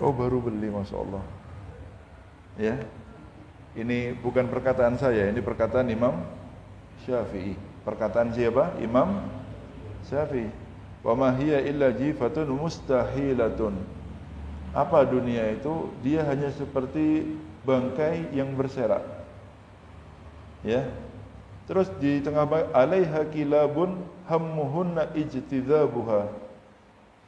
Oh, baru beli, Masya Allah. Ya, ini bukan perkataan saya, ini perkataan Imam Syafi'i. Perkataan siapa? Imam Syafi'i. Wa ma hiya illa jifatun mustahilatun. Apa dunia itu? Dia hanya seperti bangkai yang berserak. Ya. Terus di tengah alaiha kilabun hammuhunna ijtidzabuha.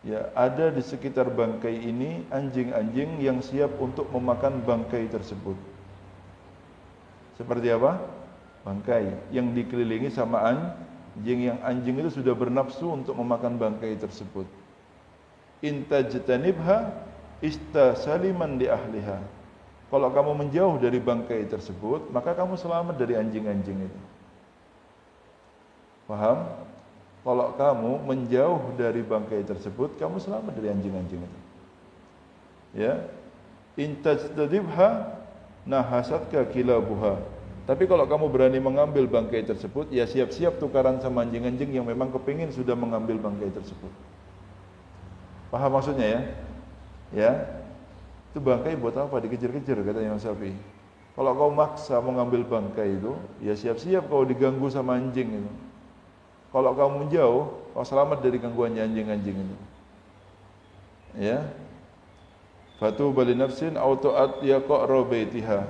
Ya, ada di sekitar bangkai ini anjing-anjing yang siap untuk memakan bangkai tersebut. Seperti apa? Bangkai yang dikelilingi sama anjing, yang anjing itu sudah bernafsu untuk memakan bangkai tersebut. Intajtanibha istasaliman li ahliha. Kalau kamu menjauh dari bangkai tersebut, maka kamu selamat dari anjing-anjing itu. Paham? Kalau kamu menjauh dari bangkai tersebut, kamu selamat dari anjing-anjing itu. Ya. Intajtadibha nahasatka kilabuha. Tapi kalau kamu berani mengambil bangkai tersebut, ya siap-siap tukaran sama anjing-anjing yang memang kepingin sudah mengambil bangkai tersebut. Paham maksudnya ya? Ya. Itu bangkai buat apa? Dikejar-kejar katanya Imam Syafi'i. Kalau kau maksa mengambil bangkai itu, ya siap-siap kau diganggu sama anjing itu. Kalau kamu menjauh, kau selamat dari gangguan anjing-anjing itu. Ya. Fatuba li nafsin aw ta'at yaqra baitiha.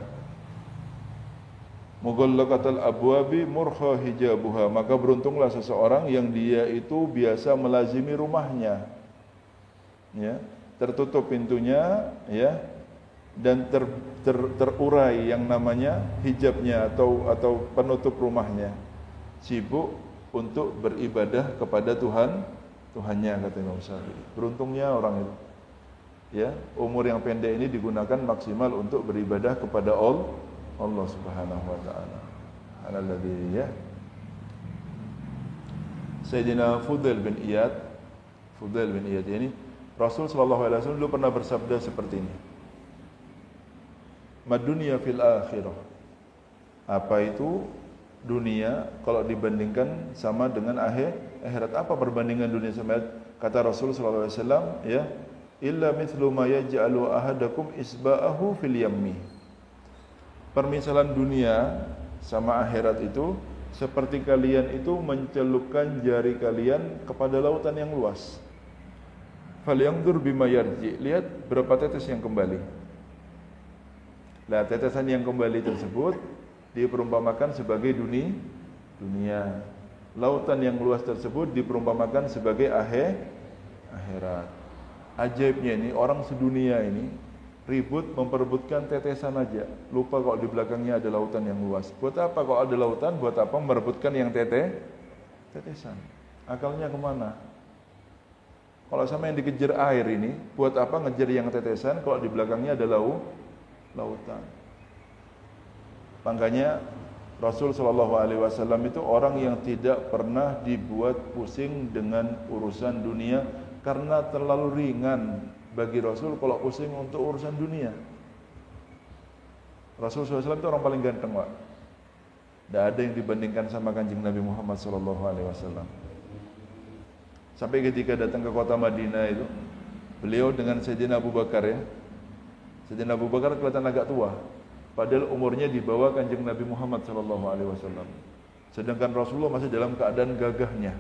Mughallaqatal abwabi murkha hijabuha. Maka beruntunglah seseorang yang dia itu biasa melazimi rumahnya. Ya, tertutup pintunya, ya. Dan terurai yang namanya hijabnya atau penutup rumahnya. Sibuk untuk beribadah kepada Tuhannya, kata Imam Syafi'i. Beruntungnya orang itu. Ya, umur yang pendek ini digunakan maksimal untuk beribadah kepada Allah Subhanahu wa taala. Alladzi ya. Sayyidina Fudail bin Iyad ini Rasul sallallahu alaihi wasallam dulu pernah bersabda seperti ini. Mad dunya fil akhirah. Apa itu dunia kalau dibandingkan sama dengan akhirat? Apa perbandingan dunia sama akhirat? Kata Rasul sallallahu alaihi wasallam, ya, illa mithlu ma yaj'alu ahadakum isba'ahu fil yammi. Permisalan dunia sama akhirat itu seperti kalian itu mencelupkan jari kalian kepada lautan yang luas. Falyanzur bima yarji. Lihat berapa tetes yang kembali. Lah tetesan yang kembali tersebut diperumpamakan sebagai dunia. Lautan yang luas tersebut diperumpamakan sebagai akhirat. Ajaibnya ini orang sedunia ini ribut memperebutkan tetesan aja. Lupa kalau di belakangnya ada lautan yang luas. Buat apa kalau ada lautan? Buat apa merebutkan yang tetesan? Akalnya kemana? Kalau sama yang dikejar air ini, buat apa ngejar yang tetesan kalau di belakangnya ada lautan? Makanya Rasul Shallallahu Alaihi Wasallam itu orang yang tidak pernah dibuat pusing dengan urusan dunia karena terlalu ringan bagi Rasul kalau pusing untuk urusan dunia. Rasul SAW itu orang paling ganteng, Pak. Tidak ada yang dibandingkan sama Kanjeng Nabi Muhammad Shallallahu Alaihi Wasallam. Sampai ketika datang ke kota Madinah itu, beliau dengan Sayyidina Abu Bakar ya. Sayyidina Abu Bakar kelihatan agak tua. Padahal umurnya di bawah Kanjeng Nabi Muhammad sallallahu alaihi wasallam. Sedangkan Rasulullah masih dalam keadaan gagahnya.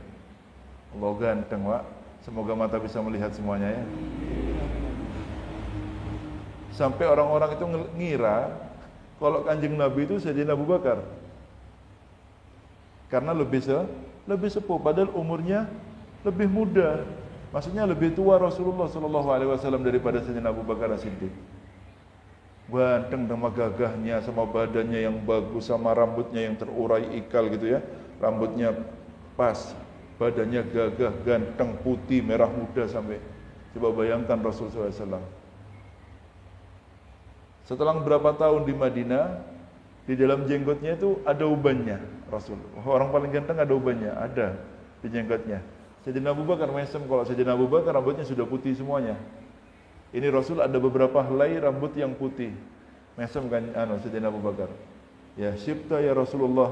Allah ganteng, Pak. Semoga mata bisa melihat semuanya ya. Sampai orang-orang itu ngira kalau Kanjeng Nabi itu Sayyidina Abu Bakar. Karena lebih sepuh, padahal umurnya lebih muda. Maksudnya lebih tua Rasulullah sallallahu alaihi wasallam daripada Sayyidina Abu Bakar As-Siddiq. Ganteng sama gagahnya, sama badannya yang bagus, sama rambutnya yang terurai ikal gitu ya. Rambutnya pas, badannya gagah, ganteng, putih, merah muda sampai. Coba bayangkan Rasulullah SAW. Setelah berapa tahun di Madinah, di dalam jenggotnya itu ada ubannya Rasul. Orang paling ganteng ada ubannya, ada di jenggotnya. Sayyidina Abu Bakar mesem, kalau Sayyidina Abu Bakar rambutnya sudah putih semuanya. Ini Rasul ada beberapa helai rambut yang putih. Mesem kan Sayyidina Abu Bakar. Ya, syibta ya Rasulullah.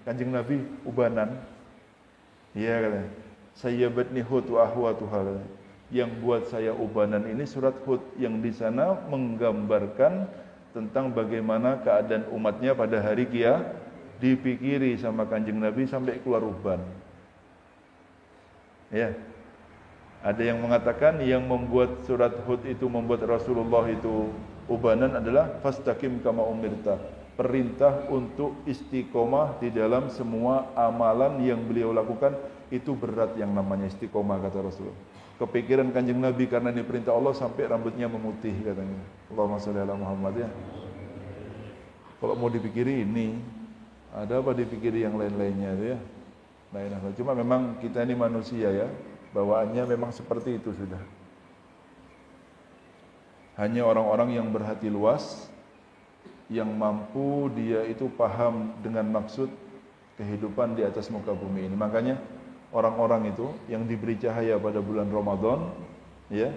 Kanjeng Nabi ubanan. Iya katanya. Sayyabatni hut wa ahwatuha. Yang buat saya ubanan ini surat Hud, yang di sana menggambarkan tentang bagaimana keadaan umatnya pada hari kiamat, dipikiri sama Kanjeng Nabi sampai keluar uban. Ya. Ada yang mengatakan yang membuat surat Hud itu membuat Rasulullah itu ubanan adalah fastaqim kama umirta. Perintah untuk istiqomah di dalam semua amalan yang beliau lakukan, itu berat yang namanya istiqomah, kata Rasulullah. Kepikiran Kanjeng Nabi karena ini perintah Allah sampai rambutnya memutih katanya. Allahumma sholli ala Muhammad ya. Kalau mau dipikiri ini, ada apa dipikiri yang lain-lainnya ya? Lain-lain. Cuma memang kita ini manusia ya, bawaannya memang seperti itu sudah. Hanya orang-orang yang berhati luas, yang mampu dia itu paham dengan maksud kehidupan di atas muka bumi ini. Makanya orang-orang itu yang diberi cahaya pada bulan Ramadan, ya,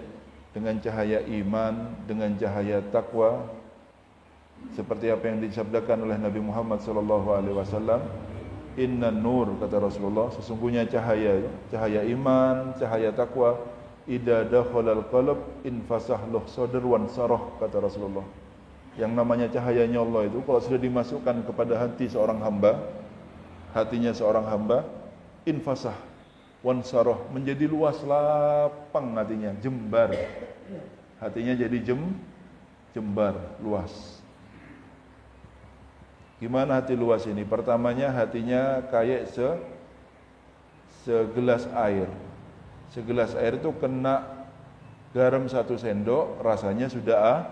dengan cahaya iman, dengan cahaya takwa, seperti apa yang disabdakan oleh Nabi Muhammad SAW, Inna nur, kata Rasulullah, sesungguhnya cahaya iman, cahaya takwa, idza dakhalal qalb infasah lahu sadr wan sarah, kata Rasulullah. Yang namanya cahayanya Allah itu kalau sudah dimasukkan kepada hati seorang hamba, hatinya seorang hamba, infasah wan sarah, menjadi luas, lapang hatinya, jembar. Hatinya jadi jembar, luas. Gimana hati luas ini? Pertamanya hatinya kayak segelas air. Segelas air itu kena garam 1 sendok, rasanya sudah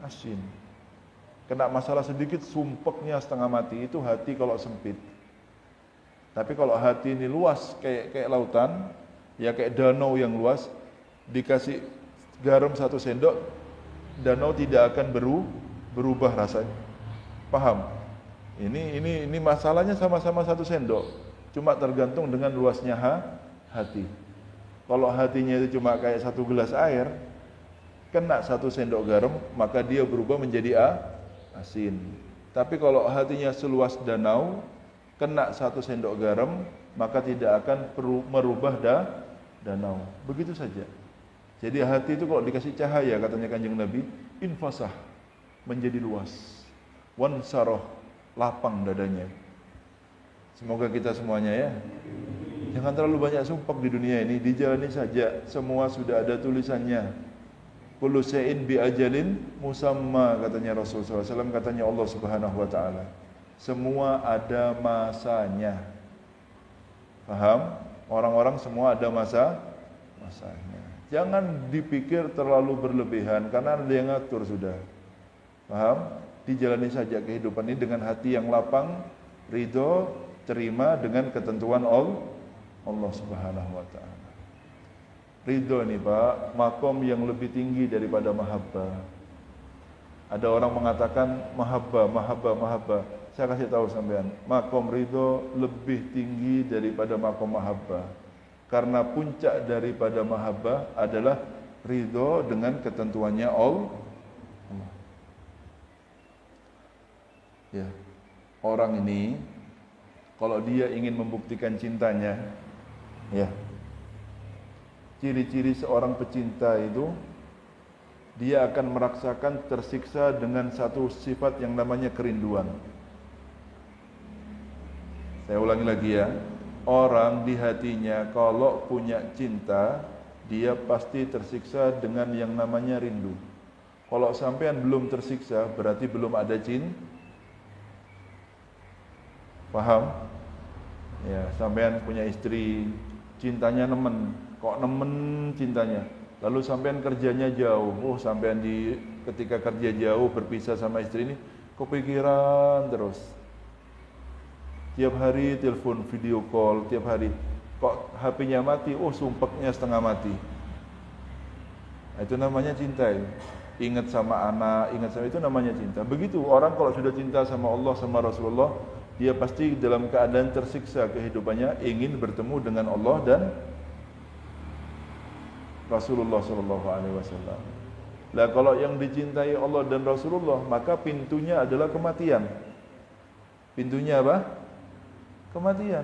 asin. Kena masalah sedikit, sumpeknya setengah mati. Itu hati kalau sempit. Tapi kalau hati ini luas, kayak lautan, ya kayak danau yang luas, dikasih garam 1 sendok, danau tidak akan berubah rasanya. Paham? Ini masalahnya sama-sama 1 sendok, cuma tergantung dengan luasnya hati. Kalau hatinya itu cuma kayak 1 gelas air, kena 1 sendok garam, maka dia berubah menjadi asin. Tapi kalau hatinya seluas danau, kena 1 sendok garam, maka tidak akan merubah danau. Begitu saja. Jadi hati itu kalau dikasih cahaya, katanya Kanjeng Nabi, infasah, menjadi luas. Wansarah, lapang dadanya. Semoga kita semuanya ya, jangan terlalu banyak sumpah di dunia ini, dijalani saja. Semua sudah ada tulisannya. Kullu syai'in bi ajalin musamma, katanya Rasulullah SAW, katanya Allah Subhanahu wa taala. Semua ada masanya. Paham? Orang-orang semua ada masanya. Jangan dipikir terlalu berlebihan karena ada yang ngatur sudah. Paham? Dijalani saja kehidupan ini dengan hati yang lapang, ridho, terima dengan ketentuan Allah Subhanahu wa taala. Ridho ini Pak, makom yang lebih tinggi daripada mahabbah. Ada orang mengatakan mahabbah. Saya kasih tahu sampean, makom ridho lebih tinggi daripada makom mahabbah. Karena puncak daripada mahabbah adalah ridho dengan ketentuannya Allah. Ya. Orang ini kalau dia ingin membuktikan cintanya, ya. Ciri-ciri seorang pecinta itu dia akan merasakan tersiksa dengan satu sifat yang namanya kerinduan. Saya ulangi lagi ya. Orang di hatinya kalau punya cinta, dia pasti tersiksa dengan yang namanya rindu. Kalau sampean belum tersiksa, berarti belum ada cinta. Paham? Ya, sampean punya istri, cintanya nemen, kok nemen cintanya. Lalu sampean kerjanya jauh, sampean ketika kerja jauh berpisah sama istri ini, kepikiran terus. Tiap hari telepon video call, tiap hari. Kok HP-nya mati, sumpeknya setengah mati. Itu namanya cinta ya. Ingat sama anak, ingat sama itu namanya cinta. Begitu orang kalau sudah cinta sama Allah, sama Rasulullah, dia pasti dalam keadaan tersiksa kehidupannya, ingin bertemu dengan Allah dan Rasulullah SAW. Lah kalau yang dicintai Allah dan Rasulullah, maka pintunya adalah kematian. Pintunya apa? Kematian.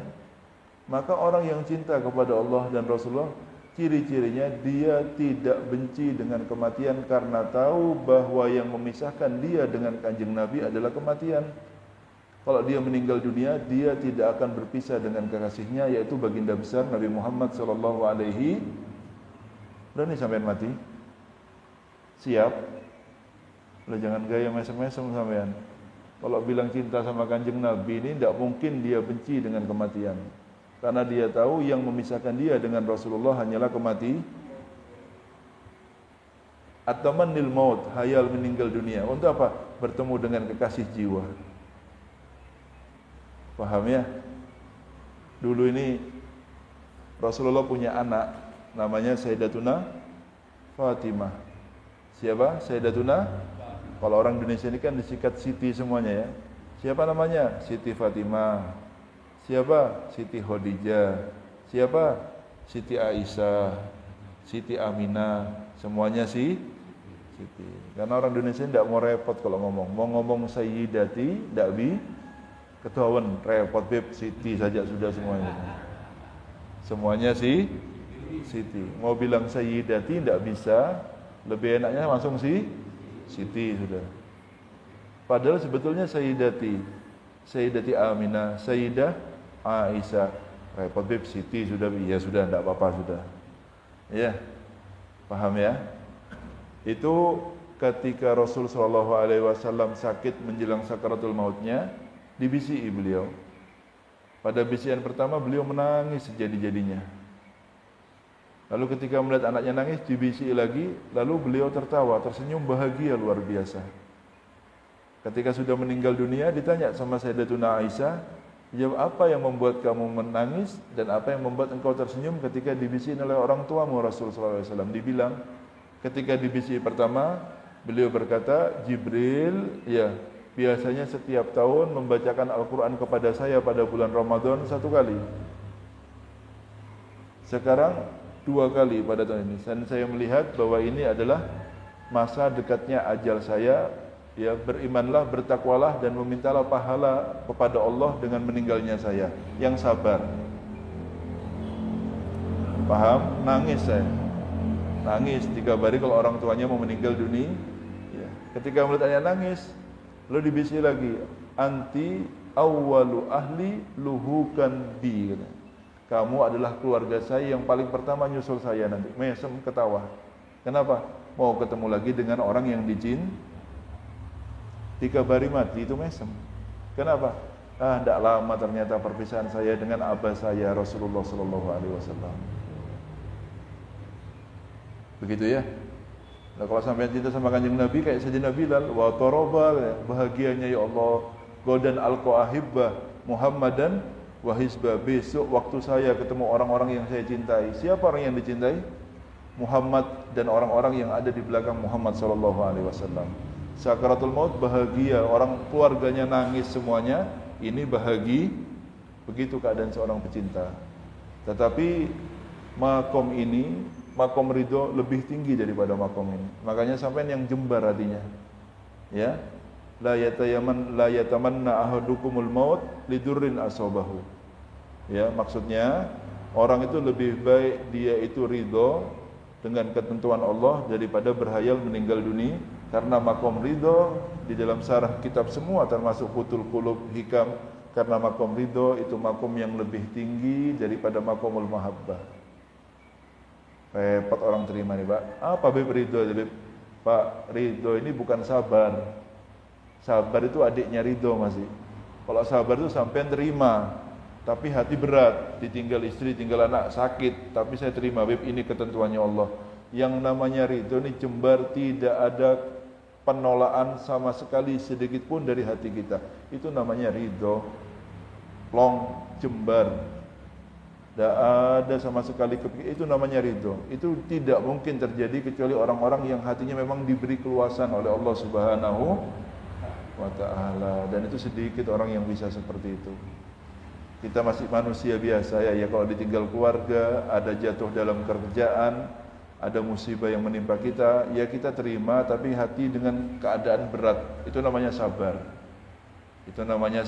Maka orang yang cinta kepada Allah dan Rasulullah ciri-cirinya dia tidak benci dengan kematian karena tahu bahwa yang memisahkan dia dengan Kanjeng Nabi adalah kematian. Kalau dia meninggal dunia, dia tidak akan berpisah dengan kekasihnya, yaitu baginda besar Nabi Muhammad sallallahu alaihi. Berani sampean mati? Siap? Lah jangan gaya mesem-mesem sampean. Kalau bilang cinta sama Kanjeng Nabi ini tidak mungkin dia benci dengan kematian. Karena dia tahu yang memisahkan dia dengan Rasulullah hanyalah kematian. At-tamannil maut, hayal meninggal dunia. Untuk apa? Bertemu dengan kekasih jiwa. Paham ya? Dulu ini Rasulullah punya anak namanya Sayyidatuna Fatimah. Siapa? Sayyidatuna? Kalau orang Indonesia ini kan disikat Siti semuanya ya. Siapa namanya? Siti Fatimah. Siapa? Siti Khadijah. Siapa? Siti Aisyah, Siti Aminah. Semuanya Siti. Karena orang Indonesia tidak mau repot kalau ngomong. Mau ngomong Sayyidati, tidak ketahuan repot beb, Siti saja sudah semuanya. Semuanya Siti. Mau bilang Sayyidati tidak bisa. Lebih enaknya langsung Siti sudah. Padahal sebetulnya Sayyidati Aminah, Sayyidah Aisyah. Repot beb, Siti sudah. Ya sudah, tidak apa-apa sudah. Ya, paham ya? Itu ketika Rasul sallallahu alaihi wasallam sakit menjelang sakaratul mautnya, dibisiki beliau. Pada bisikan pertama beliau menangis sejadi-jadinya. Lalu ketika melihat anaknya nangis, dibisiki lagi, lalu beliau tertawa, tersenyum bahagia luar biasa. Ketika sudah meninggal dunia, ditanya sama Sayyidatuna Aisyah, jawab, apa yang membuat kamu menangis dan apa yang membuat engkau tersenyum ketika dibisiki oleh orang tuamu Rasul sallallahu alaihi wasallam? Dibilang, ketika dibisiki pertama, beliau berkata, Jibril, ya, biasanya setiap tahun membacakan Al-Quran kepada saya pada bulan Ramadan 1 kali. Sekarang 2 kali pada tahun ini. Dan saya melihat bahwa ini adalah masa dekatnya ajal saya. Ya, berimanlah, bertakwalah dan memintalah pahala kepada Allah dengan meninggalnya saya. Yang sabar. Paham? Nangis saya. Nangis dikabari kalau orang tuanya mau meninggal dunia. Ya. Ketika melihat anaknya nangis, lalu dibisiki lagi, anti awwalu ahli luhukan bi. Kamu adalah keluarga saya yang paling pertama nyusul saya nanti. Mesem ketawa. Kenapa? Mau ketemu lagi dengan orang yang dicintai. Dikabari mati itu mesem. Kenapa? Tidak lama ternyata perpisahan saya dengan abah saya Rasulullah sallallahu alaihi wasallam. Begitu ya. Nah, kalau sampai cinta sama Kanjeng Nabi kayak Sayyidina Bilal, wa taraba, bahagianya ya Allah, godan alqaahibba Muhammadan wa hizba. Besok waktu saya ketemu orang-orang yang saya cintai. Siapa orang yang dicintai? Muhammad dan orang-orang yang ada di belakang Muhammad sallallahu alaihi wasallam. Sakaratul maut bahagia, orang keluarganya nangis semuanya, ini bahagia. Begitu keadaan seorang pecinta. Tetapi makom ini, makom ridho lebih tinggi daripada makom ini. Makanya sampai yang jembar hatinya. Ya. La yatamanna ahadukumul maut lidurrin asabahu. Ya, maksudnya orang itu lebih baik dia itu ridho dengan ketentuan Allah daripada berhayal meninggal dunia. Karena makom ridho di dalam syarah kitab semua termasuk Futhul Qulub Hikam, karena makom ridho itu makom yang lebih tinggi daripada makomul mahabbah. Repot orang terima nih Pak. Apa beb ridho? Pak, ridho ini bukan sabar. Sabar itu adiknya ridho masih. Kalau sabar itu sampai terima, tapi hati berat, ditinggal istri, tinggal anak, sakit, tapi saya terima beb, ini ketentuannya Allah. Yang namanya ridho ini jembar, tidak ada penolakan sama sekali sedikit pun dari hati kita. Itu namanya ridho. Plong, jembar. Tidak ada sama sekali kepikiran. Itu namanya ridho. Itu tidak mungkin terjadi kecuali orang-orang yang hatinya memang diberi keluasan oleh Allah Subhanahu wa ta'ala. Dan itu sedikit orang yang bisa seperti itu. Kita masih manusia biasa ya. Kalau ditinggal keluarga, ada jatuh dalam kerjaan, ada musibah yang menimpa kita, ya kita terima, tapi hati dengan keadaan berat. Itu namanya sabar. Itu namanya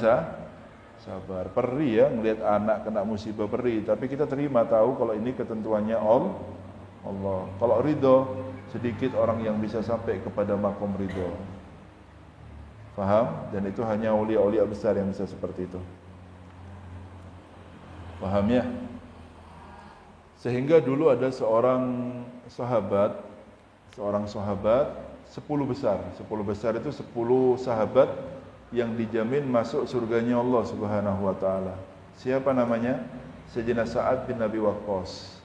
sabar. Perih ya, ngelihat anak kena musibah perih, tapi kita terima, tahu kalau ini ketentuannya Allah. Kalau ridho, sedikit orang yang bisa sampai kepada makom ridho. Faham? Dan itu hanya aulia-aulia besar yang bisa seperti itu. Paham ya? Sehingga dulu ada seorang sahabat 10 besar. 10 besar itu 10 sahabat yang dijamin masuk surganya Allah Subhanahu wa taala. Siapa namanya? Sayyidina Sa'ad bin Abi Waqqas.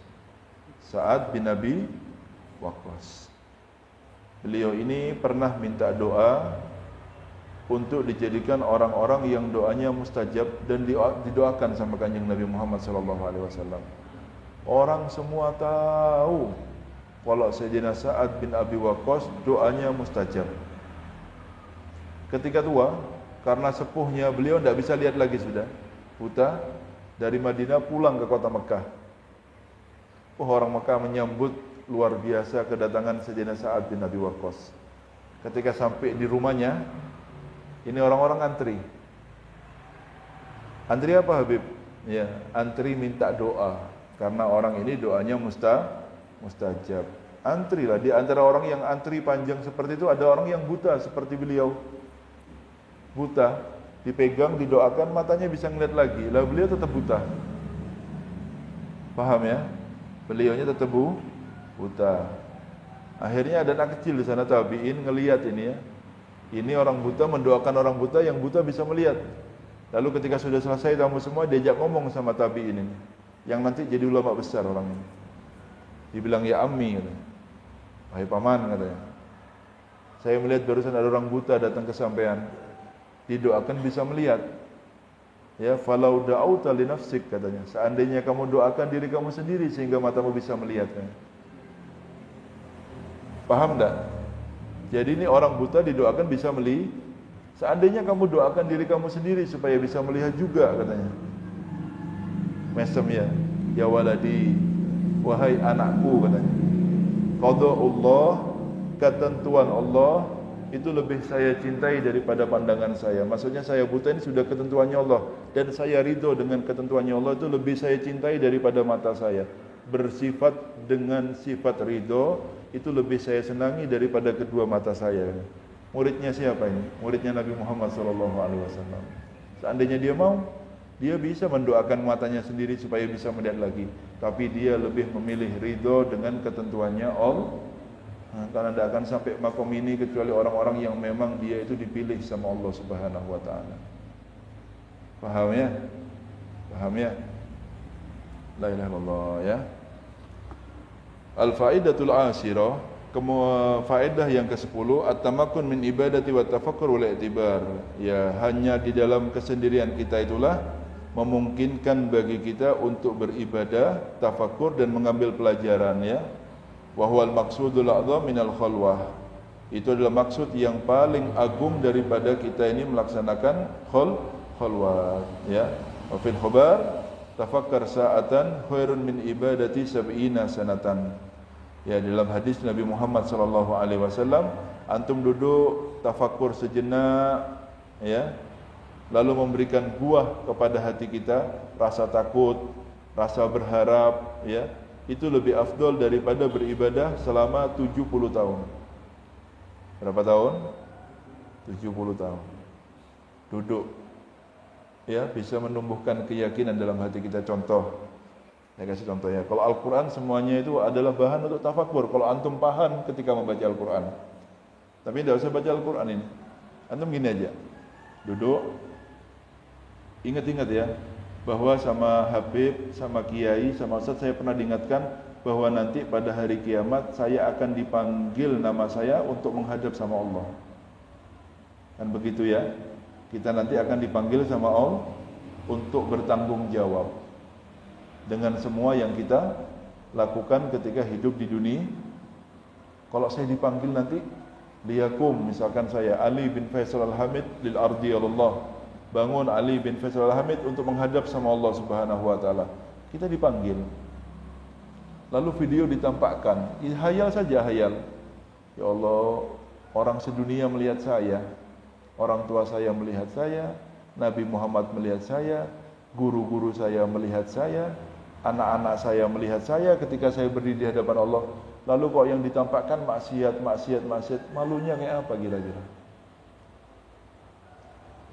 Sa'ad bin Abi Waqqas. Beliau ini pernah minta doa untuk dijadikan orang-orang yang doanya mustajab dan didoakan sama Kanjeng Nabi Muhammad SAW. Orang semua tahu kalau Sayyidina Sa'ad bin Abi Waqqas doanya mustajab. Ketika tua, karena sepuhnya beliau tidak bisa lihat lagi sudah, buta, dari Madinah pulang ke kota Mekah. Orang Mekah menyambut luar biasa kedatangan Sayyidina Sa'ad bin Abi Waqqas. Ketika sampai di rumahnya, ini orang-orang antri. Antri apa Habib? Ya, antri minta doa. Karena orang ini doanya mustajab. Antri lah. Di antara orang yang antri panjang seperti itu ada orang yang buta seperti beliau. Buta, dipegang, didoakan, matanya bisa ngeliat lagi. Lah beliau tetap buta. Paham ya? Beliaunya tetap buta. Akhirnya ada anak kecil di sana tabi'in ngelihat ini ya. Ini orang buta mendoakan orang buta yang buta bisa melihat. Lalu ketika sudah selesai tamu semua diajak ngomong sama tabi'in ini, yang nanti jadi ulama besar orang ini. Dibilang ya ammi katanya. Wahai paman katanya. Saya melihat barusan ada orang buta datang ke sampean. Didoakan bisa melihat. Ya, falau da'auta li nafsik katanya. Seandainya kamu doakan diri kamu sendiri sehingga matamu bisa melihat. Paham enggak? Jadi ini orang buta didoakan bisa melihat. Seandainya kamu doakan diri kamu sendiri supaya bisa melihat juga katanya. Mesem ya waladi, wahai anakku katanya. Qada'ullah, ketentuan Allah itu lebih saya cintai daripada pandangan saya. Maksudnya saya buta ini sudah ketentuannya Allah dan saya ridho dengan ketentuannya Allah itu lebih saya cintai daripada mata saya. Bersifat dengan sifat ridho itu lebih saya senangi daripada kedua mata saya. Muridnya siapa ini? Muridnya Nabi Muhammad SAW. Seandainya dia mau, dia bisa mendoakan matanya sendiri supaya bisa melihat lagi. Tapi dia lebih memilih ridho dengan ketentuannya Allah. Karena tidak akan sampai makom ini kecuali orang-orang yang memang dia itu dipilih sama Allah Subhanahu wa taala. Paham ya? Paham ya? La ilaha illallah ya. Al-faidatul ashirah, faedah yang ke-10, at-tamakkun min ibadati wa tafakkur wal i'tibar. Ya, hanya di dalam kesendirian kita itulah memungkinkan bagi kita untuk beribadah, tafakkur dan mengambil pelajaran ya. Wa huwal maqsudul a'dham minal khalwah. Itu adalah maksud yang paling agung daripada kita ini melaksanakan khalwat ya. Wa fil khabar tafakkar sa'atan khairun min ibadati sab'ina sanatan. Ya, dalam hadis Nabi Muhammad SAW, antum duduk tafakkur sejenak ya, lalu memberikan buah kepada hati kita, rasa takut, rasa berharap ya, itu lebih afdol daripada beribadah selama 70 tahun. Berapa tahun? 70 tahun. Duduk ya, bisa menumbuhkan keyakinan dalam hati kita. Contoh, saya kasih contoh ya. Kalau Al-Quran semuanya itu adalah bahan untuk tafakkur. Kalau antum paham ketika membaca Al-Quran. Tapi tidak usah baca Al-Quran ini. Antum gini aja, duduk, ingat-ingat ya, bahwa sama Habib, sama Kiai, sama Ustaz saya pernah diingatkan bahwa nanti pada hari kiamat saya akan dipanggil nama saya untuk menghadap sama Allah. Kan begitu ya. Kita nanti akan dipanggil sama Allah untuk bertanggung jawab dengan semua yang kita lakukan ketika hidup di dunia. Kalau saya dipanggil nanti, liyakum, misalkan saya Ali bin Faisal Al-Hamid lil ardi Allah, bangun Ali bin Faisal Al-Hamid untuk menghadap sama Allah Subhanahu wa taala. Kita dipanggil. Lalu video ditampakkan. Hayal saja, hayal. Ya Allah, orang sedunia melihat saya. Orang tua saya melihat saya, Nabi Muhammad melihat saya, guru-guru saya melihat saya, anak-anak saya melihat saya ketika saya berdiri di hadapan Allah, lalu kok yang ditampakkan maksiat, malunya kayak apa kira-kira?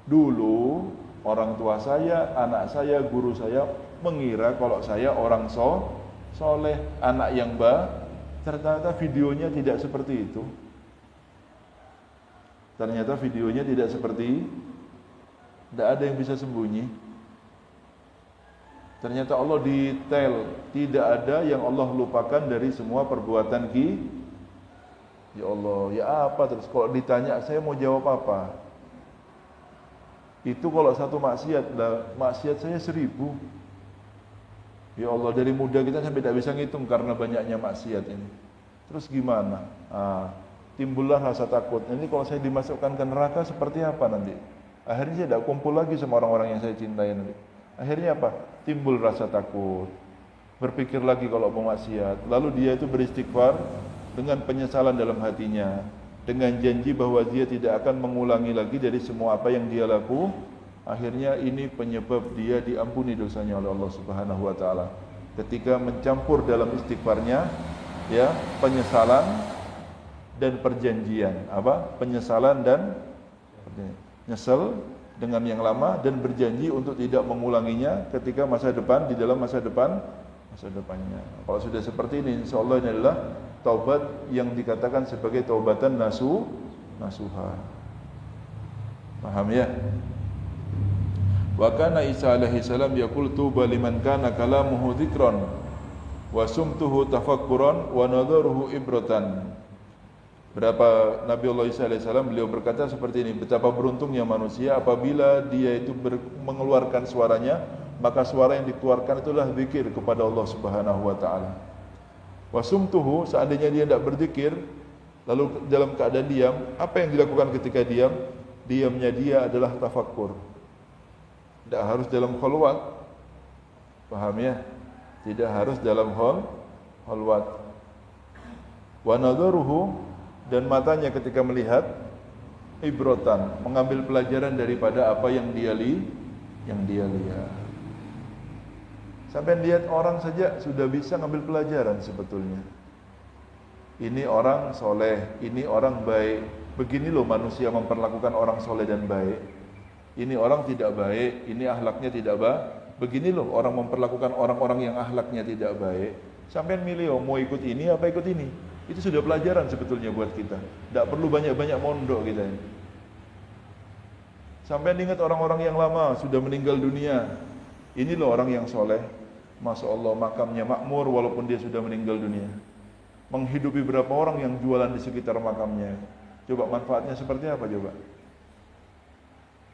Dulu orang tua saya, anak saya, guru saya mengira kalau saya orang soleh, anak yang ternyata videonya tidak seperti itu. Ternyata videonya tidak seperti, tidak ada yang bisa sembunyi. Ternyata Allah detail, tidak ada yang Allah lupakan dari semua perbuatan Ya Allah, ya apa terus kalau ditanya saya mau jawab apa? Itu kalau satu maksiat, maksiat saya 1000. Ya Allah, dari muda kita sampai tidak bisa ngitung karena banyaknya maksiat ini. Terus gimana? Timbullah rasa takut. Ini kalau saya dimasukkan ke neraka seperti apa nanti? Akhirnya saya tidak kumpul lagi sama orang-orang yang saya cintai nanti. Akhirnya apa? Timbul rasa takut. Berpikir lagi kalau mau maksiat. Lalu dia itu beristighfar dengan penyesalan dalam hatinya, dengan janji bahwa dia tidak akan mengulangi lagi dari semua apa yang dia laku. Akhirnya ini penyebab dia diampuni dosanya oleh Allah Subhanahu wa taala. Ketika mencampur dalam istighfarnya ya, penyesalan dan perjanjian. Penyesalan dan nyesel dengan yang lama dan berjanji untuk tidak mengulanginya ketika di dalam masa depannya. Kalau sudah seperti ini, insyaallah ini adalah taubat yang dikatakan sebagai taubatan nasuha. Paham ya? Wa kana Isa alaihi salam yaqul tuba liman kana kalamuhu dzikran wa sumtuhu tafakkuran wa nadharuhu ibratan. Berapa Nabiullah Isa alaihissalam beliau berkata seperti ini, betapa beruntungnya manusia apabila dia itu mengeluarkan suaranya, maka suara yang dikeluarkan itulah zikir kepada Allah Subhanahu wa taala. Wasumtuhu, seandainya dia tidak berzikir, lalu dalam keadaan diam, apa yang dilakukan ketika diam? Diamnya dia adalah tafakkur. Tidak harus dalam khalwat. Paham ya? Tidak harus dalam khalwat. Wa nadharuhu, dan matanya ketika melihat ibrotan, mengambil pelajaran daripada apa yang dia lihat. Sampai lihat orang saja sudah bisa ngambil pelajaran sebetulnya. Ini orang soleh, ini orang baik. Begini loh manusia memperlakukan orang soleh dan baik. Ini orang tidak baik, ini akhlaknya tidak baik. Begini loh orang memperlakukan orang-orang yang akhlaknya tidak baik. Sampai milih mau ikut ini apa ikut ini. Itu sudah pelajaran sebetulnya buat kita. Tidak perlu banyak-banyak mondok kita ini. Sampai ingat orang-orang yang lama sudah meninggal dunia. Ini loh orang yang soleh. Masya Allah makamnya makmur walaupun dia sudah meninggal dunia. Menghidupi berapa orang yang jualan di sekitar makamnya. Coba manfaatnya seperti apa coba?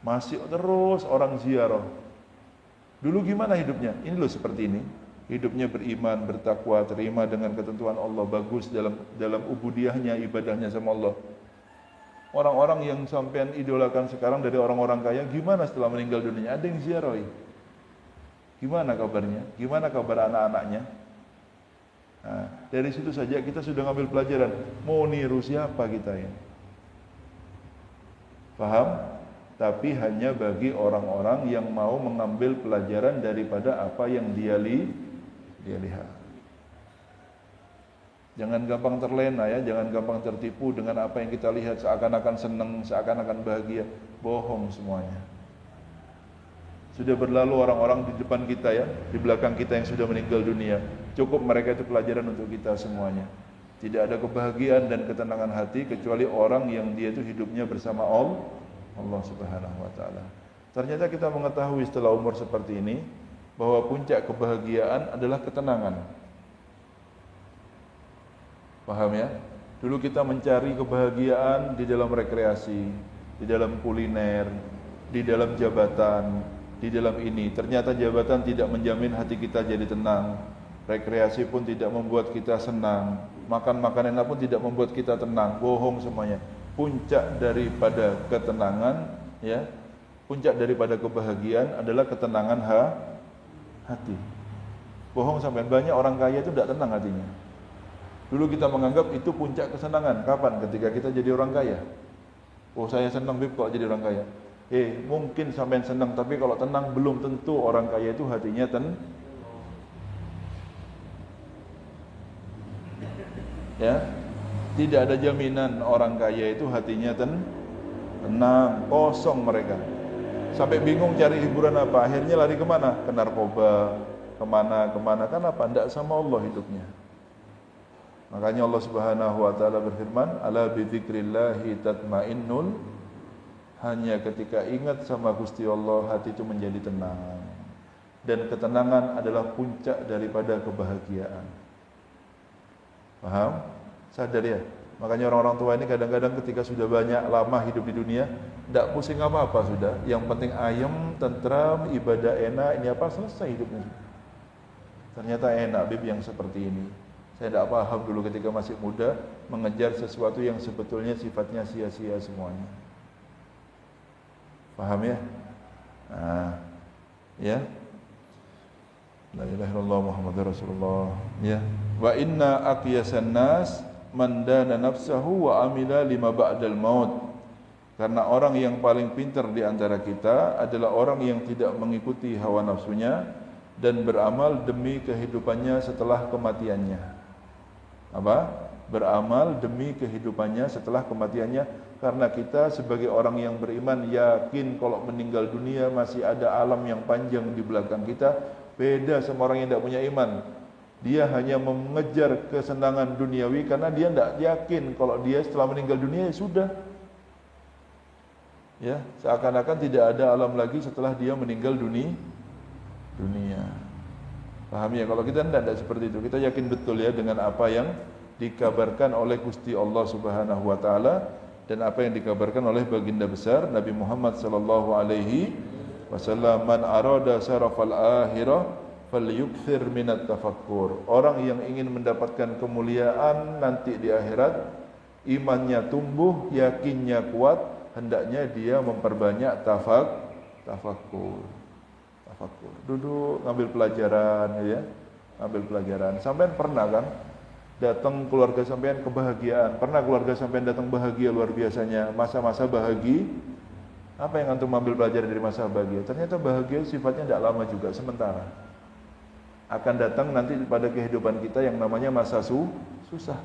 Masih terus orang ziarah. Dulu gimana hidupnya? Ini loh seperti ini. Hidupnya beriman, bertakwa, terima dengan ketentuan Allah, bagus dalam ubudiyahnya, ibadahnya sama Allah. Orang-orang yang sampean idolakan sekarang dari orang-orang kaya, gimana setelah meninggal dunia? Ada yang ziarahi. Gimana kabarnya? Gimana kabar anak-anaknya? Nah, dari situ saja kita sudah ngambil pelajaran. Mau niru siapa kita ya? Paham? Tapi hanya bagi orang-orang yang mau mengambil pelajaran daripada apa yang dia lihat. Jangan gampang terlena ya, jangan gampang tertipu dengan apa yang kita lihat seakan-akan senang, seakan-akan bahagia. Bohong semuanya. Sudah berlalu orang-orang di depan kita ya, di belakang kita yang sudah meninggal dunia. Cukup mereka itu pelajaran untuk kita semuanya. Tidak ada kebahagiaan dan ketenangan hati kecuali orang yang dia itu hidupnya bersama Allah Subhanahu wa taala. Ternyata kita mengetahui setelah umur seperti ini bahwa puncak kebahagiaan adalah ketenangan. Paham ya? Dulu kita mencari kebahagiaan di dalam rekreasi, di dalam kuliner, di dalam jabatan, di dalam ini. Ternyata jabatan tidak menjamin hati kita jadi tenang. Rekreasi pun tidak membuat kita senang. Makan makanan pun tidak membuat kita tenang. Bohong semuanya. Puncak daripada ketenangan ya, puncak daripada kebahagiaan adalah ketenangan hati. Bohong sampai banyak orang kaya itu tidak tenang hatinya. Dulu kita menganggap itu puncak kesenangan. Kapan? Ketika kita jadi orang kaya. Oh saya senang Bib kalau jadi orang kaya. Mungkin sampai senang, tapi kalau tenang belum tentu orang kaya itu hatinya Ya, tidak ada jaminan orang kaya itu hatinya tenang, kosong mereka. Sampai bingung cari hiburan apa, akhirnya lari kemana? Ke narkoba, kemana. Kenapa? Tidak sama Allah hidupnya. Makanya Allah Subhanahu wa taala berfirman, "Ala bidzikrillahi tatmainnul." Hanya ketika ingat sama Gusti Allah, hati itu menjadi tenang. Dan ketenangan adalah puncak daripada kebahagiaan. Paham? Sadar ya? Makanya orang-orang tua ini kadang-kadang ketika sudah banyak lama hidup di dunia, tidak pusing apa-apa sudah. Yang penting ayem, tentram, ibadah enak, ini apa, selesai hidupnya. Ternyata enak bib yang seperti ini. Saya tidak paham dulu ketika masih muda, mengejar sesuatu yang sebetulnya sifatnya sia-sia semuanya. Paham ya? Nah, ya. La ilaha illallah Muhammadur Rasulullah. Ya. Wa inna aqyasan nas man dana nafsahu wa amila lima ba'dal maut. Karena orang yang paling pintar di antara kita adalah orang yang tidak mengikuti hawa nafsunya dan beramal demi kehidupannya setelah kematiannya. Apa? Beramal demi kehidupannya setelah kematiannya, karena kita sebagai orang yang beriman yakin kalau meninggal dunia masih ada alam yang panjang di belakang kita. Beda sama orang yang tidak punya iman. Dia hanya mengejar kesenangan duniawi karena dia tidak yakin kalau dia setelah meninggal dunia ya sudah. Ya, seakan-akan tidak ada alam lagi setelah dia meninggal dunia. Paham ya? Kalau kita tidak seperti itu. Kita yakin betul ya dengan apa yang dikabarkan oleh Gusti Allah Subhanahu wa taala dan apa yang dikabarkan oleh baginda besar Nabi Muhammad sallallahu alaihi wasallam, man arada syarafal akhirah falyukthir minat tafakkur. Orang yang ingin mendapatkan kemuliaan nanti di akhirat, imannya tumbuh, yakinnya kuat, hendaknya dia memperbanyak tafakkur. Duduk ngambil pelajaran ya. Ngambil pelajaran. Sampean pernah kan datang keluarga sampean kebahagiaan? Pernah keluarga sampean datang bahagia luar biasanya, masa-masa bahagia? Apa yang antum ambil pelajaran dari masa bahagia? Ternyata bahagia sifatnya tidak lama juga, sementara. Akan datang nanti pada kehidupan kita yang namanya masa susah.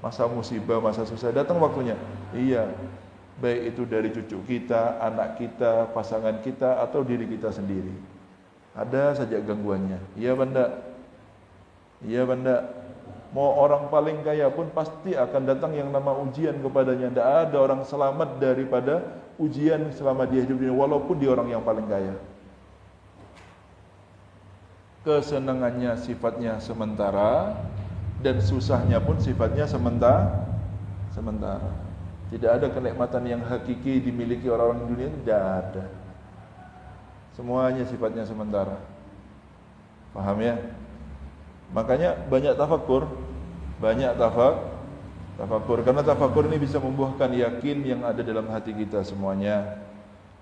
Masa musibah, masa susah, datang waktunya. Iya. Baik itu dari cucu kita, anak kita, pasangan kita, atau diri kita sendiri. Ada saja gangguannya. Iya benda. Mau orang paling kaya pun pasti akan datang yang nama ujian kepadanya. Tidak ada orang selamat daripada ujian selama dia hidup ini, walaupun dia orang yang paling kaya. Kesenangannya sifatnya sementara, dan susahnya pun sifatnya sementara. Tidak ada kenikmatan yang hakiki dimiliki orang-orang di dunia, tidak ada. Semuanya sifatnya sementara. Paham ya? Makanya banyak tafakur, karena tafakur ini bisa membuahkan yakin yang ada dalam hati kita semuanya.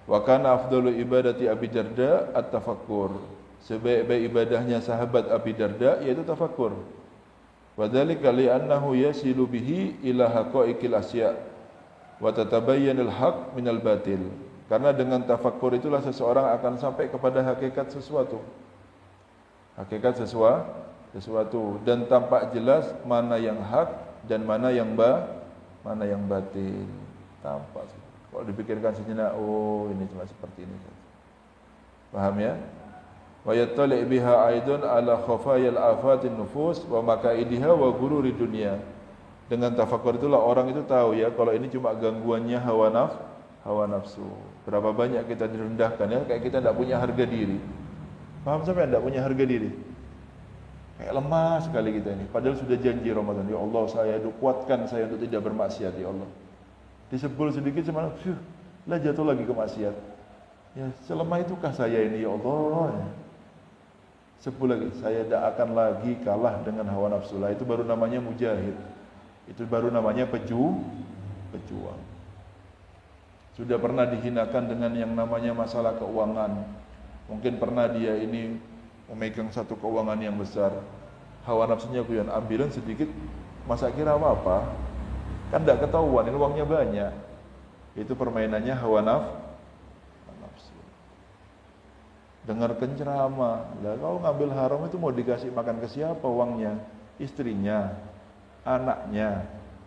Wa kana afdalu ibadati Abi Darda at-tafakkur. Sebaik-baik ibadahnya sahabat Abi Darda yaitu tafakur. Wa dzalika li'annahu yasilu bihi ila haqa'iqil asya' wa tatabayyanul haq minal batil. Karena dengan tafakkur itulah seseorang akan sampai kepada hakikat sesuatu. Dan tampak jelas mana yang hak dan mana yang batil. Tampak. Kalau dipikirkan sejenak, oh ini cuma seperti ini. Paham ya? Wa yattali' biha aidun ala khafayil afatin nufus wa makaidiha wa gururi dunya. Dengan tafakur itulah orang itu tahu ya kalau ini cuma gangguannya hawa nafsu. Berapa banyak kita direndahkan ya, kayak kita tidak punya harga diri. Paham sampai tidak punya harga diri? Kayak lemah sekali kita ini. Padahal sudah janji Ramadan, ya Allah saya kuatkan saya untuk tidak bermaksiat ya Allah. Disebul sedikit semalam, lah jatuh lagi ke maksiat. Ya selemah itukah saya ini ya Allah? Sebul lagi, saya tidak akan lagi kalah dengan hawa nafsu. Lah itu baru namanya mujahid. Itu baru namanya pejuang. Sudah pernah dihinakan dengan yang namanya masalah keuangan. Mungkin pernah dia ini memegang satu keuangan yang besar. Hawa nafsunya kuyan ambilan sedikit, masa kira apa? Kan tidak ketahuan, ini uangnya banyak. Itu permainannya hawa nafsu. Dengarkan ceramah. Lah kalau ngambil haram itu mau dikasih makan ke siapa uangnya? Istrinya. anaknya,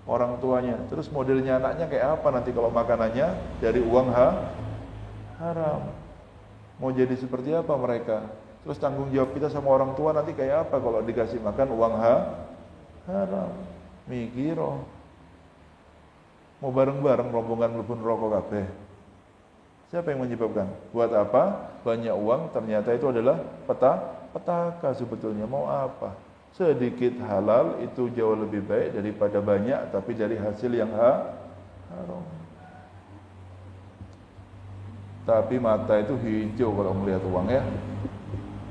orang tuanya. Terus modelnya anaknya kayak apa nanti kalau makanannya dari uang haram? Mau jadi seperti apa mereka? Terus tanggung jawab kita sama orang tua nanti kayak apa kalau dikasih makan uang haram? Mikir oh. Mau bareng-bareng rombongan mlebu neraka kabeh. Siapa yang menyebabkan? Buat apa? Banyak uang ternyata itu adalah petaka sebetulnya. Mau apa? Sedikit halal itu jauh lebih baik daripada banyak tapi dari hasil yang haram. Tapi mata itu hijau kalau melihat uang ya.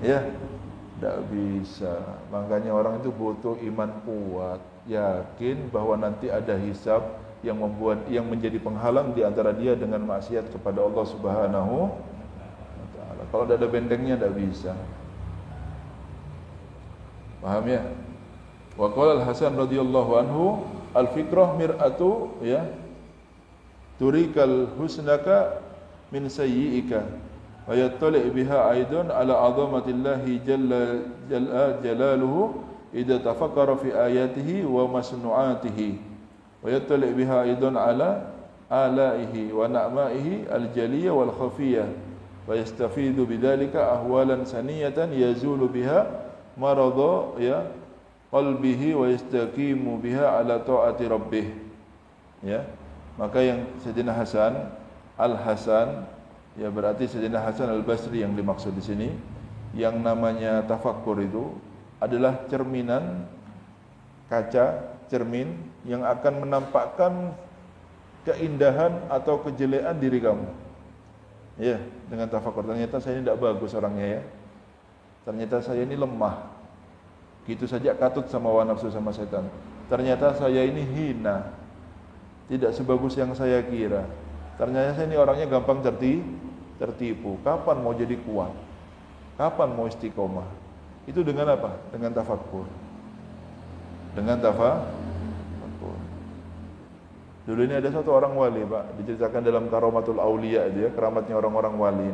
Ya, tidak bisa. Makanya orang itu butuh iman kuat, yakin bahwa nanti ada hisab yang menjadi penghalang di antara dia dengan maksiat kepada Allah Subhanahu wa taala. Kalau tidak ada bentengnya tidak bisa. Paham ya? Wa qala Al-Hasan radhiyallahu anhu, al-fikrah mir'atu ya turikal husnaka min sayyi'ika wa yattali' biha aidan ala 'azamatillahi jalaluhu idza tafakkara fi ayatihi wa masnu'atihi wa yattali' biha aidan ala alaihi wa na'maihi al-jaliyah wal khafiyah wa yastafidu bidzalika ahwalan saniyatan yazulu biha marada ya qalbihi wa yastaqimu biha ala ta'ati rabbih. Ya, maka yang Sayyidina Al-Hasan ya berarti Sayyidina Hasan Al-Basri yang dimaksud di sini, yang namanya tafakkur itu adalah cerminan cermin yang akan menampakkan keindahan atau kejelekan diri kamu. Ya, dengan tafakkur ternyata saya ini tidak bagus orangnya ya. Ternyata saya ini lemah. Gitu saja katut sama hawa nafsu sama setan. Ternyata saya ini hina. Tidak sebagus yang saya kira. Ternyata saya ini orangnya gampang tertipu. Kapan mau jadi kuat? Kapan mau istiqomah? Itu dengan apa? Dengan tafakkur. Dengan tafakkur. Dulu ini ada satu orang wali, Pak, diceritakan dalam Karamatul Auliya itu ya, keramatnya orang-orang wali.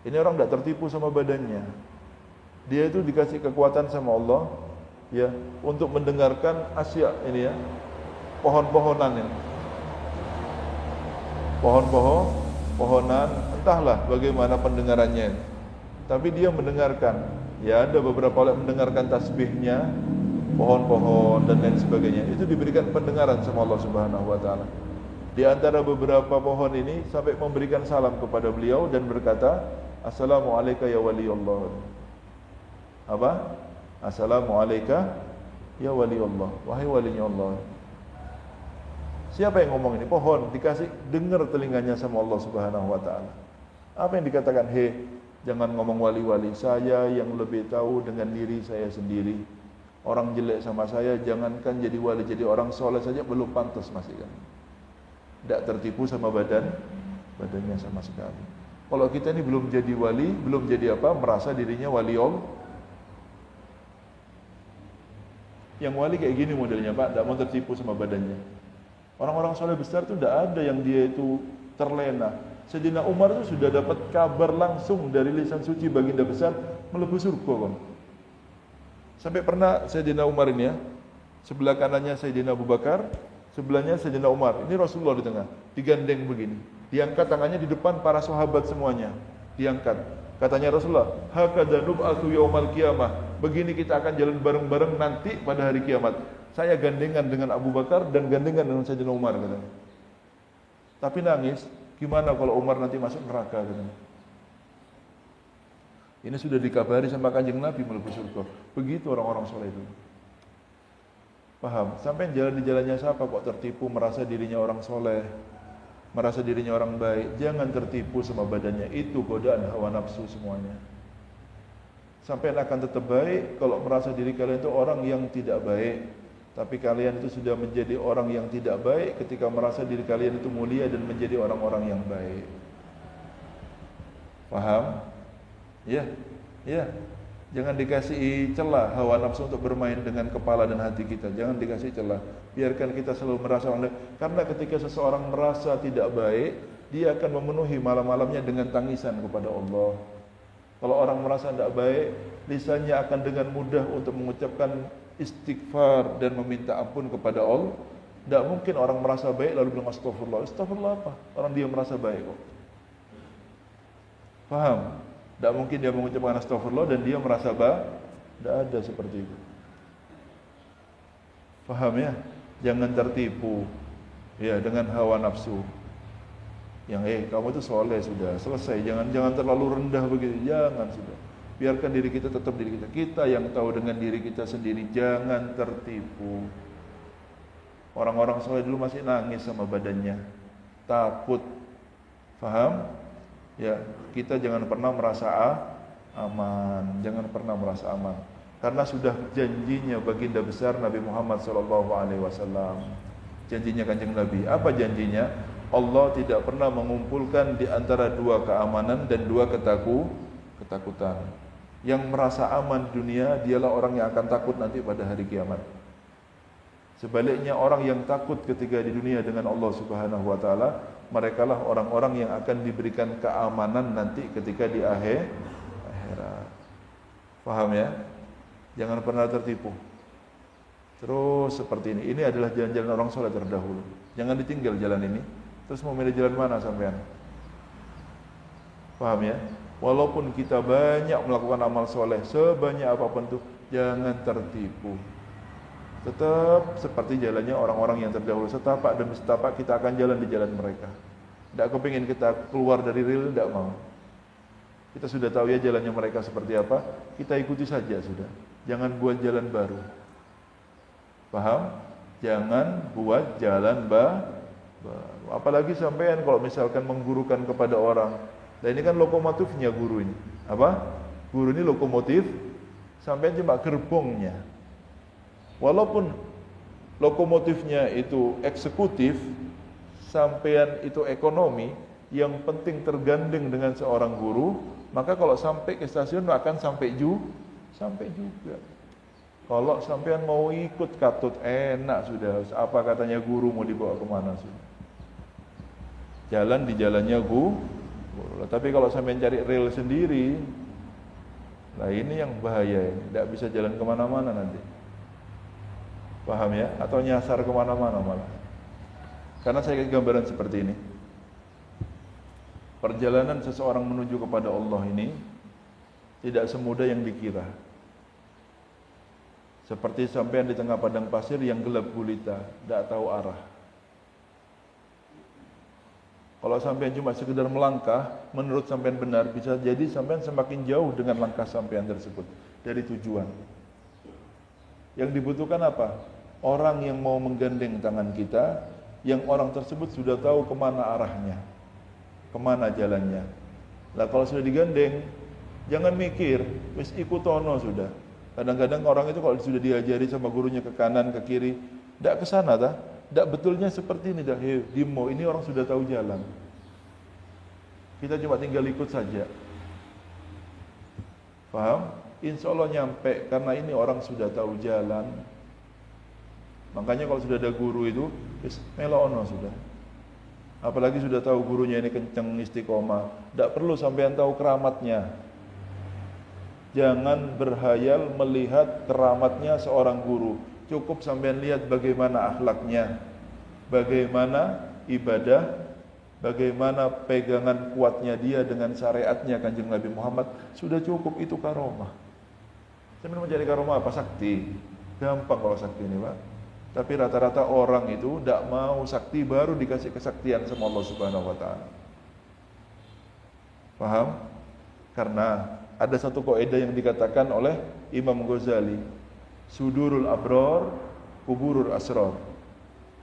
Ini orang tidak tertipu sama badannya. Dia itu dikasih kekuatan sama Allah ya untuk mendengarkan asya ini ya, pohon-pohonan ini. Pohonan, entahlah bagaimana pendengarannya. Tapi dia mendengarkan. Ya ada beberapa orang mendengarkan tasbihnya, pohon-pohon dan lain sebagainya. Itu diberikan pendengaran sama Allah Subhanahu wa taala. Di antara beberapa pohon ini sampai memberikan salam kepada beliau dan berkata, "Assalamualaikum ya wali Allah." Apa? Assalamualaikum ya wali Allah. Wahai walinya Allah. Siapa yang ngomong ini? Pohon dikasih dengar telinganya sama Allah Subhanahu wa taala. Apa yang dikatakan? Jangan ngomong wali-wali, saya yang lebih tahu dengan diri saya sendiri. Orang jelek sama saya, jangankan jadi wali, jadi orang soleh saja belum pantas masih kan. Tidak tertipu sama badannya sama sekali. Kalau kita ini belum jadi wali, belum jadi apa, merasa dirinya wali Allah. Yang wali kayak gini modelnya Pak, tidak mau tertipu sama badannya. Orang-orang soleh besar itu tidak ada yang dia itu terlena. Sayyidina Umar itu sudah dapat kabar langsung dari lisan suci baginda besar melebu surga kan. Sampai pernah Sayyidina Umar ini ya, sebelah kanannya Sayyidina Abu Bakar, sebelahnya Sayyidina Umar. Ini Rasulullah di tengah, digandeng begini. Diangkat tangannya di depan para sahabat semuanya. Diangkat. Katanya Rasulullah, hakadha nub'atsu yaumal qiyamah. Begini kita akan jalan bareng-bareng nanti pada hari kiamat. Saya gandengan dengan Abu Bakar dan gandengan dengan Sayyidina Umar katanya. Tapi nangis, gimana kalau Umar nanti masuk neraka katanya. Ini sudah dikabari sama Kanjeng Nabi melebu surga. Begitu orang-orang soleh itu. Paham? Sampai jalan di jalannya siapa kok tertipu merasa dirinya orang soleh, merasa dirinya orang baik. Jangan tertipu sama badannya. Itu godaan hawa nafsu semuanya. Sampai akan tetap baik kalau merasa diri kalian itu orang yang tidak baik. Tapi kalian itu sudah menjadi orang yang tidak baik ketika merasa diri kalian itu mulia dan menjadi orang-orang yang baik. Paham? Ya, ya. Jangan dikasih celah hawa nafsu untuk bermain dengan kepala dan hati kita. Jangan dikasih celah. Biarkan kita selalu merasa orang lain. Karena ketika seseorang merasa tidak baik, dia akan memenuhi malam-malamnya dengan tangisan kepada Allah. Kalau orang merasa tidak baik, lisannya akan dengan mudah untuk mengucapkan istighfar dan meminta ampun kepada Allah. Tidak mungkin orang merasa baik lalu bilang astagfirullah. Astagfirullah apa? Orang dia merasa baik kok. Paham? Tidak mungkin dia mengucapkan astagfirullah dan dia merasa baik. Tidak ada seperti itu. Paham ya? Jangan tertipu ya dengan hawa nafsu. Yang kamu itu soleh sudah selesai. Jangan terlalu rendah begitu. Jangan sudah. Biarkan diri kita tetap diri kita. Kita yang tahu dengan diri kita sendiri. Jangan tertipu. Orang-orang soleh dulu masih nangis sama badannya, takut. Faham? Ya, kita jangan pernah merasa aman. Jangan pernah merasa aman. Karena sudah janjinya baginda besar Nabi Muhammad SAW. Janjinya kanjeng Nabi. Apa janjinya? Allah tidak pernah mengumpulkan di antara dua keamanan dan dua ketakutan. Yang merasa aman dunia, dialah orang yang akan takut nanti pada hari kiamat. Sebaliknya orang yang takut ketika di dunia dengan Allah Subhanahu wa taala, merekalah orang-orang yang akan diberikan keamanan nanti ketika di akhirat. Paham ya? Jangan pernah tertipu. Terus seperti ini. Ini adalah jalan-jalan orang soleh terdahulu. Jangan ditinggal jalan ini. Terus mau milih jalan mana sampean? Paham ya? Walaupun kita banyak melakukan amal soleh, sebanyak apapun tuh, jangan tertipu. Tetap seperti jalannya orang-orang yang terdahulu. Setapak demi setapak kita akan jalan di jalan mereka. Tidak kepingin kita keluar dari rel, tidak mau. Kita sudah tahu ya jalannya mereka seperti apa. Kita ikuti saja sudah. Jangan buat jalan baru. Paham? Jangan buat jalan baru. Apalagi sampean kalau misalkan menggurukan kepada orang. Nah ini kan lokomotifnya guru ini. Apa? Guru ini lokomotif. Sampean cuma gerbongnya. Walaupun lokomotifnya itu eksekutif, sampean itu ekonomi, yang penting tergandeng dengan seorang guru, maka kalau sampai ke stasiun akan sampai juga. Kalau sampean mau ikut katut, enak sudah. Apa katanya guru mau dibawa kemana sudah. Jalan di jalannya guru. Tapi kalau sampean cari rel sendiri, nah ini yang bahaya ini. Tidak bisa jalan kemana-mana nanti. Paham ya? Atau nyasar kemana-mana malah. Karena saya kasih gambaran seperti ini. Perjalanan seseorang menuju kepada Allah ini tidak semudah yang dikira. Seperti sampean di tengah padang pasir yang gelap gulita, tidak tahu arah. Kalau sampean cuma sekedar melangkah, menurut sampean benar, bisa jadi sampean semakin jauh dengan langkah sampean tersebut dari tujuan. Yang dibutuhkan apa? Orang yang mau menggandeng tangan kita, yang orang tersebut sudah tahu kemana arahnya, kemana jalannya. Lah kalau sudah digandeng, jangan mikir, wis ikutono sudah. Kadang-kadang orang itu kalau sudah diajari sama gurunya ke kanan, ke kiri, tidak ke sana dah. Tidak betulnya seperti ini dah. Dimo, ini orang sudah tahu jalan. Kita cuma tinggal ikut saja. Paham? Insya Allah nyampe, karena ini orang sudah tahu jalan. Makanya kalau sudah ada guru itu, melono sudah. Apalagi sudah tahu gurunya ini kenceng istiqomah, tidak perlu sampean tahu keramatnya. Jangan berhayal melihat keramatnya seorang guru. Cukup sampean lihat bagaimana akhlaknya, bagaimana ibadah, bagaimana pegangan kuatnya dia dengan syariatnya kanjeng Nabi Muhammad. Sudah cukup, itu karomah. Sampean mencari karomah apa? Sakti. Gampang kalau sakti ini Pak. Tapi rata-rata orang itu tidak mau sakti, baru dikasih kesaktian sama Allah Subhanahu wa taala. Paham? Karena ada satu kaidah yang dikatakan oleh Imam Ghazali, sudurul abror, kuburul asrar.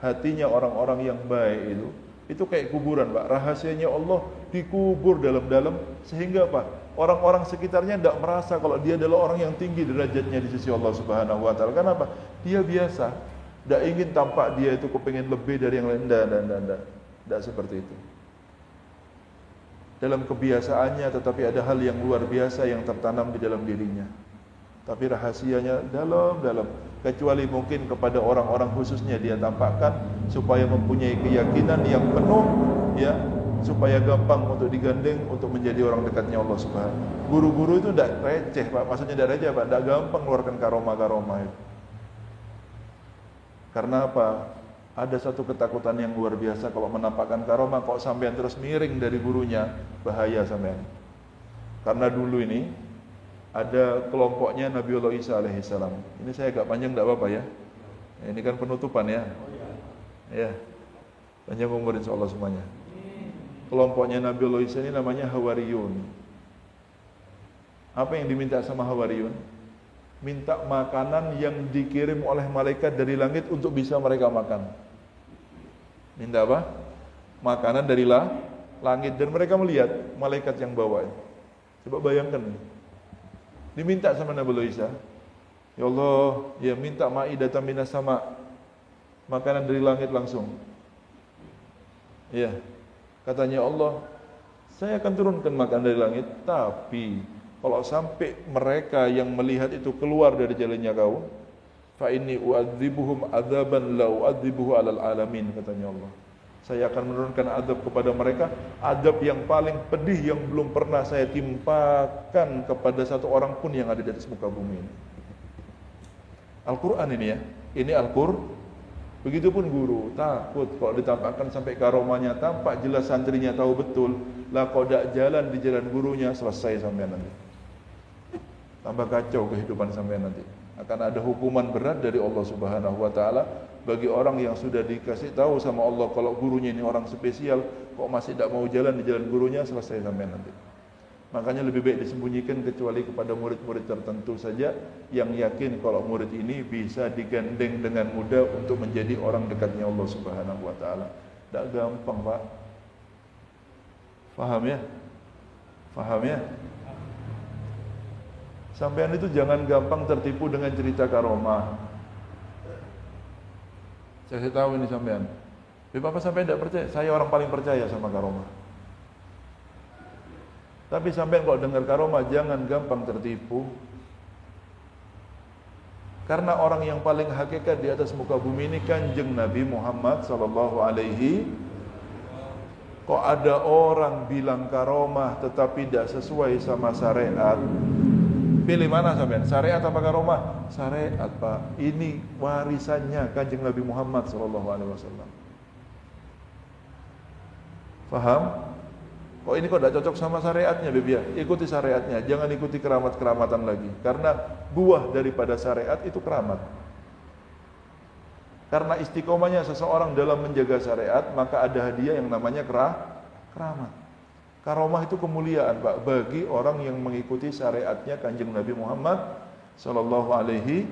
Hatinya orang-orang yang baik itu kayak kuburan, Pak. Rahasianya Allah dikubur dalam-dalam sehingga apa? Orang-orang sekitarnya tidak merasa kalau dia adalah orang yang tinggi derajatnya di sisi Allah Subhanahu wa taala. Kenapa? Dia biasa. Tidak ingin tampak dia itu kepingin lebih dari yang lain. Tidak seperti itu. Dalam kebiasaannya tetapi ada hal yang luar biasa yang tertanam di dalam dirinya. Tapi rahasianya dalam-dalam. Kecuali mungkin kepada orang-orang khususnya dia tampakkan supaya mempunyai keyakinan yang penuh, ya, supaya gampang untuk digandeng untuk menjadi orang dekatnya Allah Subhanahu. Guru-guru itu tidak receh Pak. Maksudnya tidak receh Pak. Tidak gampang mengeluarkan karomah-karomah itu. Karena apa? Ada satu ketakutan yang luar biasa kalau menampakkan karomah kok sampean terus miring dari gurunya, bahaya sampean. Karena dulu ini ada kelompoknya Nabiullah Isa alaihissalam. Ini saya agak panjang, tidak apa-apa ya. Ini kan penutupan ya. Ya, panjang umur insyaallah semuanya. Kelompoknya Nabiullah Isa ini namanya Hawariyun. Apa yang diminta sama Hawariyun? Minta makanan yang dikirim oleh malaikat dari langit untuk bisa mereka makan. Minta apa? Makanan dari langit, dan mereka melihat malaikat yang bawa. Coba bayangkan. Diminta sama Nabi Isa, ya Allah, ya minta ma'idatan minas sama, makanan dari langit langsung. Ya, katanya Allah, saya akan turunkan makanan dari langit, tapi kalau sampai mereka yang melihat itu keluar dari jalannya kau, fa inni u'adzibuhum adzaban la u'adzibuhu 'alal alamin, katanya Allah. Saya akan menurunkan azab kepada mereka, azab yang paling pedih yang belum pernah saya timpakan kepada satu orang pun yang ada di atas muka bumi ini. Al-Qur'an ini ya. Ini Al-Qur'an. Begitupun guru, takut kalau ditampakkan sampai karomahnya tampak jelas santrinya tahu betul, lah kok dak jalan di jalan gurunya, selesai sampean nanti. Tambah kacau kehidupan sampean nanti. Akan ada hukuman berat dari Allah Subhanahu wa taala bagi orang yang sudah dikasih tahu sama Allah kalau gurunya ini orang spesial, kok masih tidak mau jalan di jalan gurunya, selesai sampean nanti. Makanya lebih baik disembunyikan kecuali kepada murid-murid tertentu saja yang yakin kalau murid ini bisa digandeng dengan mudah untuk menjadi orang dekatnya Allah Subhanahu wa taala. Tidak gampang, Pak. Faham ya? Faham ya? Sampean itu jangan gampang tertipu dengan cerita karomah. Saya tahu ini sampean. Bapak sampean tidak percaya? Saya orang paling percaya sama karomah. Tapi sampean kalau dengar karomah jangan gampang tertipu. Karena orang yang paling hakikat di atas muka bumi ini Kanjeng Nabi Muhammad sallallahu alaihi. Kok ada orang bilang karomah tetapi tidak sesuai sama syariat? Pilih mana sampean? Syariat apa karomah? Syariat, Pak. Ini warisannya Kanjeng Nabi Muhammad sallallahu alaihi wasallam. Paham? Kok ini kok tidak cocok sama syariatnya, Bibi ya? Ikuti syariatnya, jangan ikuti keramat-keramatan lagi. Karena buah daripada syariat itu keramat. Karena istiqomahnya seseorang dalam menjaga syariat, maka ada hadiah yang namanya keramat. Karomah itu kemuliaan, Pak, bagi orang yang mengikuti syariatnya Kanjeng Nabi Muhammad sallallahu alaihi.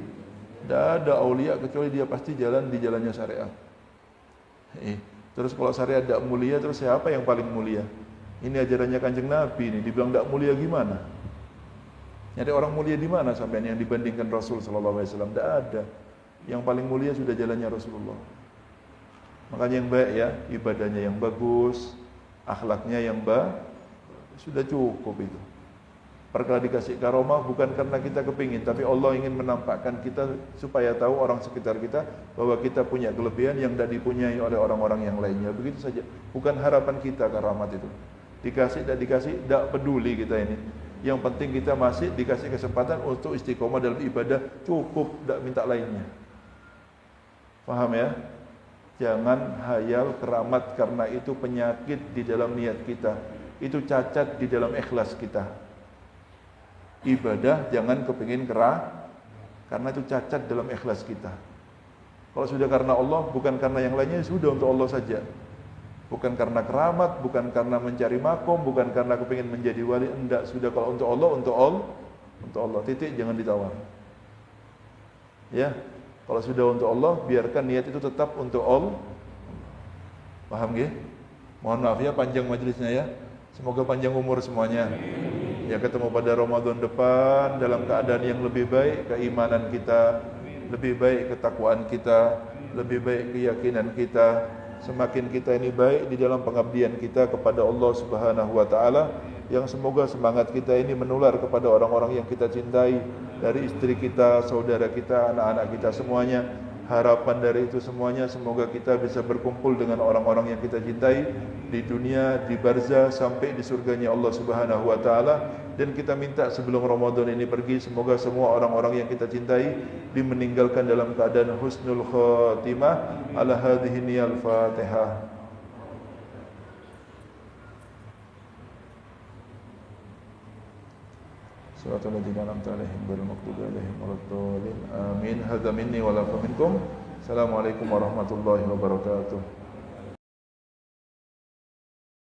Tidak ada aulia kecuali dia pasti jalan di jalannya syariat. Terus kalau syariat tidak mulia, terus siapa yang paling mulia? Ini ajarannya Kanjeng Nabi ini, dibilang tidak mulia gimana? Nyari orang mulia di mana sampean yang dibandingkan Rasul sallallahu alaihi wasallam? Tidak ada. Yang paling mulia sudah jalannya Rasulullah. Makanya yang baik ya, ibadahnya yang bagus, akhlaknya yang baik, sudah cukup itu. Perkara dikasih karomah bukan karena kita kepingin, tapi Allah ingin menampakkan kita supaya tahu orang sekitar kita bahwa kita punya kelebihan yang tidak dipunyai oleh orang-orang yang lainnya. Begitu saja. Bukan harapan kita karamat itu. Dikasih tidak dikasih, tidak peduli kita ini. Yang penting kita masih dikasih kesempatan untuk istiqomah dalam ibadah, cukup, tidak minta lainnya. Paham ya? Jangan hayal keramat karena itu penyakit di dalam niat kita. Itu cacat di dalam ikhlas kita. Ibadah jangan kepingin karena itu cacat dalam ikhlas kita. Kalau sudah karena Allah, bukan karena yang lainnya, sudah untuk Allah saja. Bukan karena keramat, bukan karena mencari makom, bukan karena kepingin menjadi wali, enggak. Sudah kalau untuk Allah, untuk Allah. Titik, jangan ditawar. Ya, kalau sudah untuk Allah, biarkan niat itu tetap untuk Allah. Paham nggih? Mohon maaf ya panjang majelisnya ya. Semoga panjang umur semuanya. Ya, ketemu pada Ramadan depan dalam keadaan yang lebih baik, keimanan kita, lebih baik ketakwaan kita, lebih baik keyakinan kita. Semakin kita ini baik di dalam pengabdian kita kepada Allah Subhanahu wa taala, yang semoga semangat kita ini menular kepada orang-orang yang kita cintai, dari istri kita, saudara kita, anak-anak kita semuanya. Harapan dari itu semuanya semoga kita bisa berkumpul dengan orang-orang yang kita cintai di dunia, di barzah, sampai di surganya Allah Subhanahu wa taala, Dan kita minta sebelum Ramadan ini pergi, semoga semua orang-orang yang kita cintai dimeninggalkan dalam keadaan husnul khatimah. Ala hadhihi niyal Fatihah. Suratul ladzina an'amta 'alaihim ghairil maghdubi 'alaihim waladdallin. Amin. Hadza minni wa lakum minkum. Assalamualaikum warahmatullahi wabarakatuh.